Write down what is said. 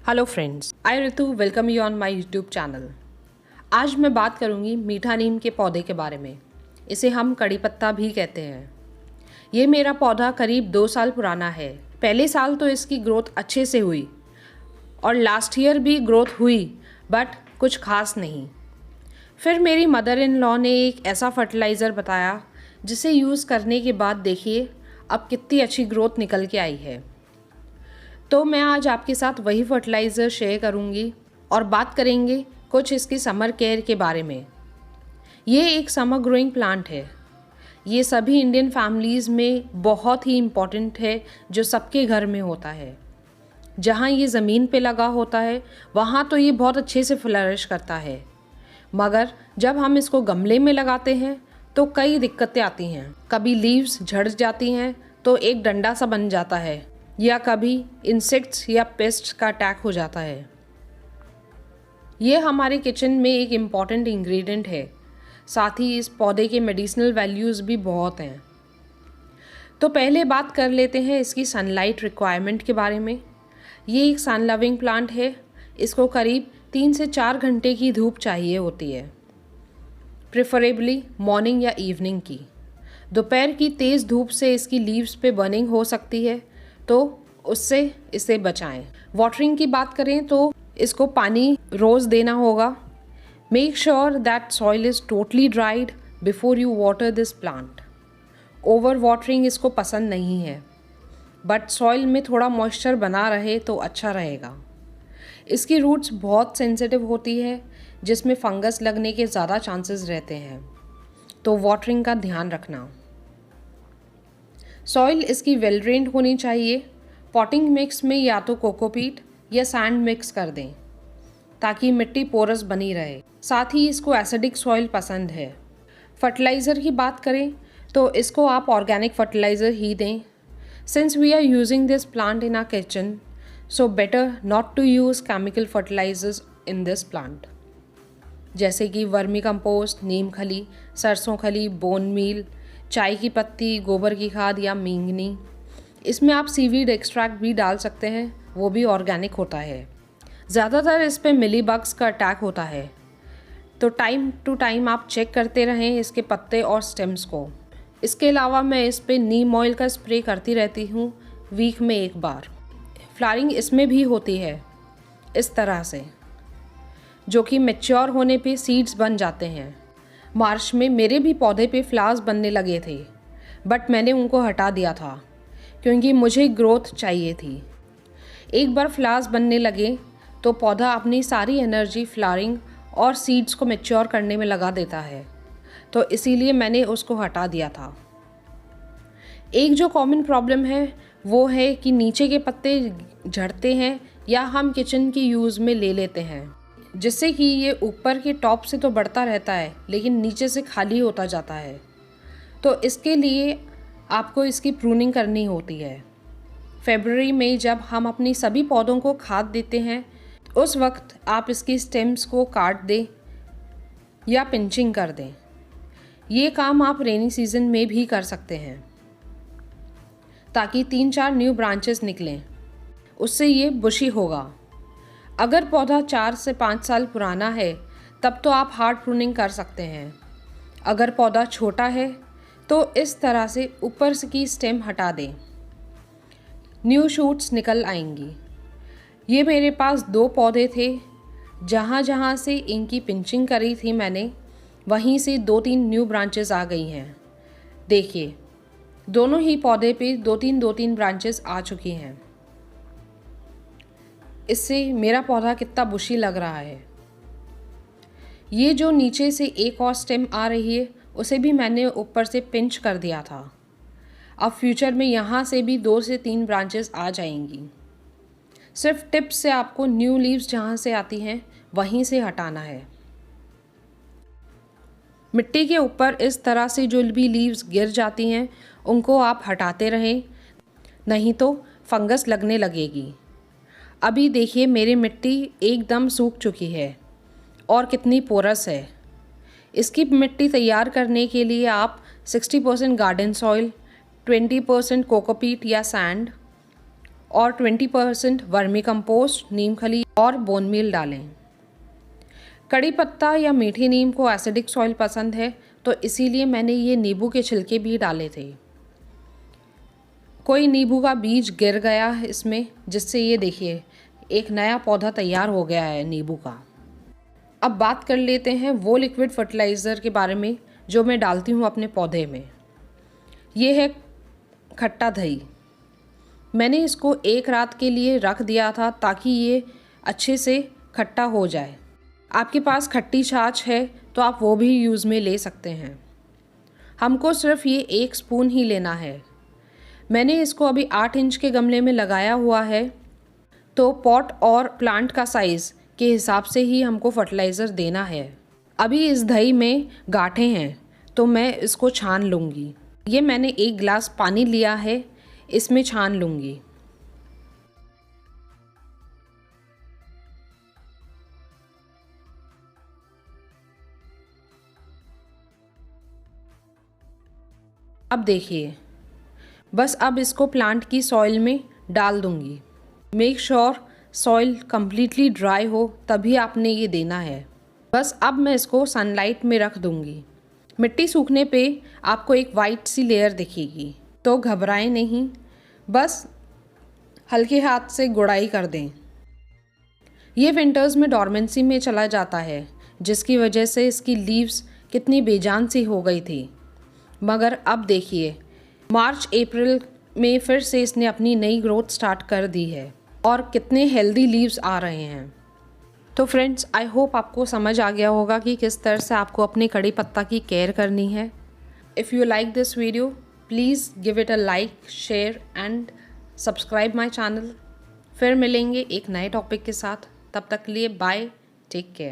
Hello friends, I Ritu welcome you on my YouTube channel. आज मैं बात करूंगी मीठा नीम के पौधे के बारे में। इसे हम कड़ी पत्ता भी कहते हैं। ये मेरा पौधा करीब 2 साल पुराना है। पहले साल तो इसकी ग्रोथ अच्छे से हुई और लास्ट ईयर भी ग्रोथ हुई, बट कुछ खास नहीं। फिर मेरी मदर इन लॉ ने एक ऐसा फर्टिलाइज़र बताया जिसे यूज़ करने के बाद देखिए अब कितनी अच्छी ग्रोथ निकल के आई है। तो मैं आज आपके साथ वही फर्टिलाइज़र शेयर करूंगी और बात करेंगे कुछ इसकी समर केयर के बारे में। ये एक समर ग्रोइंग प्लांट है। ये सभी इंडियन फैमिलीज़ में बहुत ही इम्पॉर्टेंट है, जो सबके घर में होता है। जहाँ ये ज़मीन पे लगा होता है वहाँ तो ये बहुत अच्छे से फ्लरिश करता है, मगर जब हम इसको गमले में लगाते हैं तो कई दिक्कतें आती हैं। कभी लीव्स झड़ जाती हैं तो एक डंडा सा बन जाता है, या कभी इंसेक्ट्स या पेस्ट का अटैक हो जाता है। ये हमारे किचन में एक इम्पॉर्टेंट इंग्रेडिएंट है। साथ ही इस पौधे के मेडिसिनल वैल्यूज़ भी बहुत हैं। तो पहले बात कर लेते हैं इसकी सनलाइट रिक्वायरमेंट के बारे में। ये एक सन लविंग प्लांट है। इसको करीब 3 से 4 घंटे की धूप चाहिए होती है, प्रेफरेबली मॉर्निंग या इवनिंग की। दोपहर की तेज़ धूप से इसकी लीव्स पे बर्निंग हो सकती है, तो उससे इसे बचाएं। वाटरिंग की बात करें तो इसको पानी रोज़ देना होगा। Make sure that soil is totally dried before you water this plant. Over watering इसको पसंद नहीं है, बट सॉइल में थोड़ा मॉइस्चर बना रहे तो अच्छा रहेगा। इसकी रूट्स बहुत सेंसिटिव होती है, जिसमें फंगस लगने के ज़्यादा चांसेस रहते हैं, तो वाटरिंग का ध्यान रखना। सॉइल इसकी वेल ड्रेन्ड होनी चाहिए। पॉटिंग मिक्स में या तो कोकोपीट या सैंड मिक्स कर दें ताकि मिट्टी पोरस बनी रहे। साथ ही इसको एसिडिक सॉइल पसंद है। फर्टिलाइज़र की बात करें तो इसको आप ऑर्गेनिक फर्टिलाइज़र ही दें। Since we are using this plant in our kitchen, so better not to use chemical fertilizers in this plant, जैसे कि वर्मी कंपोस्ट, नीम खली, सरसों खली, बोन मील, चाय की पत्ती, गोबर की खाद या मींगनी। इसमें आप सीवीड एक्सट्रैक्ट भी डाल सकते हैं, वो भी ऑर्गेनिक होता है। ज़्यादातर इस पे मिली बग्स का अटैक होता है, तो टाइम टू टाइम आप चेक करते रहें इसके पत्ते और स्टेम्स को। इसके अलावा मैं इस पे नीम ऑयल का स्प्रे करती रहती हूँ वीक में 1 बार। फ्लावरिंग इसमें भी होती है इस तरह से, जो कि मैच्योर होने पे सीड्स बन जाते हैं। मार्च में मेरे भी पौधे पे फ्लावर्स बनने लगे थे, बट मैंने उनको हटा दिया था क्योंकि मुझे ग्रोथ चाहिए थी। एक बार फ्लावर्स बनने लगे तो पौधा अपनी सारी एनर्जी फ्लावरिंग और सीड्स को मैच्योर करने में लगा देता है, तो इसीलिए मैंने उसको हटा दिया था। एक जो कॉमन प्रॉब्लम है वो है कि नीचे के पत्ते झड़ते हैं या हम किचन की यूज़ में ले लेते हैं, जिससे कि ये ऊपर के टॉप से तो बढ़ता रहता है लेकिन नीचे से खाली होता जाता है। तो इसके लिए आपको इसकी प्रूनिंग करनी होती है। फरवरी में जब हम अपनी सभी पौधों को खाद देते हैं, उस वक्त आप इसकी स्टेम्स को काट दें या पिंचिंग कर दें। ये काम आप रेनी सीजन में भी कर सकते हैं ताकि 3-4 न्यू ब्रांचेस निकलें। उससे ये बुशी होगा। अगर पौधा 4 से 5 साल पुराना है तब तो आप हार्ड प्रूनिंग कर सकते हैं। अगर पौधा छोटा है तो इस तरह से ऊपर से की स्टेम हटा दें, न्यू शूट्स निकल आएंगी। ये मेरे पास 2 पौधे थे, जहाँ जहाँ से इनकी पिंचिंग करी थी मैंने, वहीं से 2-3 न्यू ब्रांचेस आ गई हैं। देखिए, दोनों ही पौधे पे 2-3 ब्रांचेस आ चुकी हैं। इससे मेरा पौधा कितना बुशी लग रहा है। ये जो नीचे से एक और स्टेम आ रही है उसे भी मैंने ऊपर से पिंच कर दिया था। अब फ्यूचर में यहाँ से भी 2 से 3 ब्रांचेस आ जाएंगी। सिर्फ टिप्स से आपको न्यू लीव्स जहाँ से आती हैं वहीं से हटाना है। मिट्टी के ऊपर इस तरह से जो भी लीव्स गिर जाती हैं उनको आप हटाते रहें, नहीं तो फंगस लगने लगेगी। अभी देखिए मेरी मिट्टी एकदम सूख चुकी है और कितनी पोरस है। इसकी मिट्टी तैयार करने के लिए आप 60% गार्डन सॉइल, 20% कोकोपीट या सैंड और 20% वर्मी कंपोस्ट, नीम खली और बोन मील डालें। कड़ी पत्ता या मीठी नीम को एसिडिक सॉइल पसंद है, तो इसीलिए मैंने ये नींबू के छिलके भी डाले थे। कोई नींबू का बीज गिर गया है इसमें, जिससे ये देखिए एक नया पौधा तैयार हो गया है नींबू का। अब बात कर लेते हैं वो लिक्विड फर्टिलाइज़र के बारे में जो मैं डालती हूँ अपने पौधे में। ये है खट्टा दही। मैंने इसको एक रात के लिए रख दिया था ताकि ये अच्छे से खट्टा हो जाए। आपके पास खट्टी छाछ है तो आप वो भी यूज़ में ले सकते हैं। हमको सिर्फ ये 1 स्पून ही लेना है। मैंने इसको अभी 8 इंच के गमले में लगाया हुआ है, तो पॉट और प्लांट का साइज़ के हिसाब से ही हमको फर्टिलाइज़र देना है। अभी इस दही में गांठें हैं तो मैं इसको छान लूँगी। ये मैंने 1 गिलास पानी लिया है, इसमें छान लूँगी। अब देखिए, बस अब इसको प्लांट की सॉइल में डाल दूँगी। Make sure soil completely dry हो, तभी आपने ये देना है। बस अब मैं इसको सनलाइट में रख दूँगी। मिट्टी सूखने पे आपको एक वाइट सी लेयर दिखेगी, तो घबराएं नहीं, बस हल्के हाथ से गुड़ाई कर दें। ये विंटर्स में डॉर्मेंसी में चला जाता है, जिसकी वजह से इसकी लीव्स कितनी बेजान सी हो गई थी। मगर अब देखिए, मार्च अप्रैल में फिर से इसने अपनी नई ग्रोथ स्टार्ट कर दी है और कितने हेल्दी लीव्स आ रहे हैं। तो फ्रेंड्स, आई होप आपको समझ आ गया होगा कि किस तरह से आपको अपने कड़ी पत्ता की केयर करनी है। If you like this video, please give it a like, share and subscribe my channel. फिर मिलेंगे एक नए टॉपिक के साथ। तब तक के लिए बाय, टेक केयर।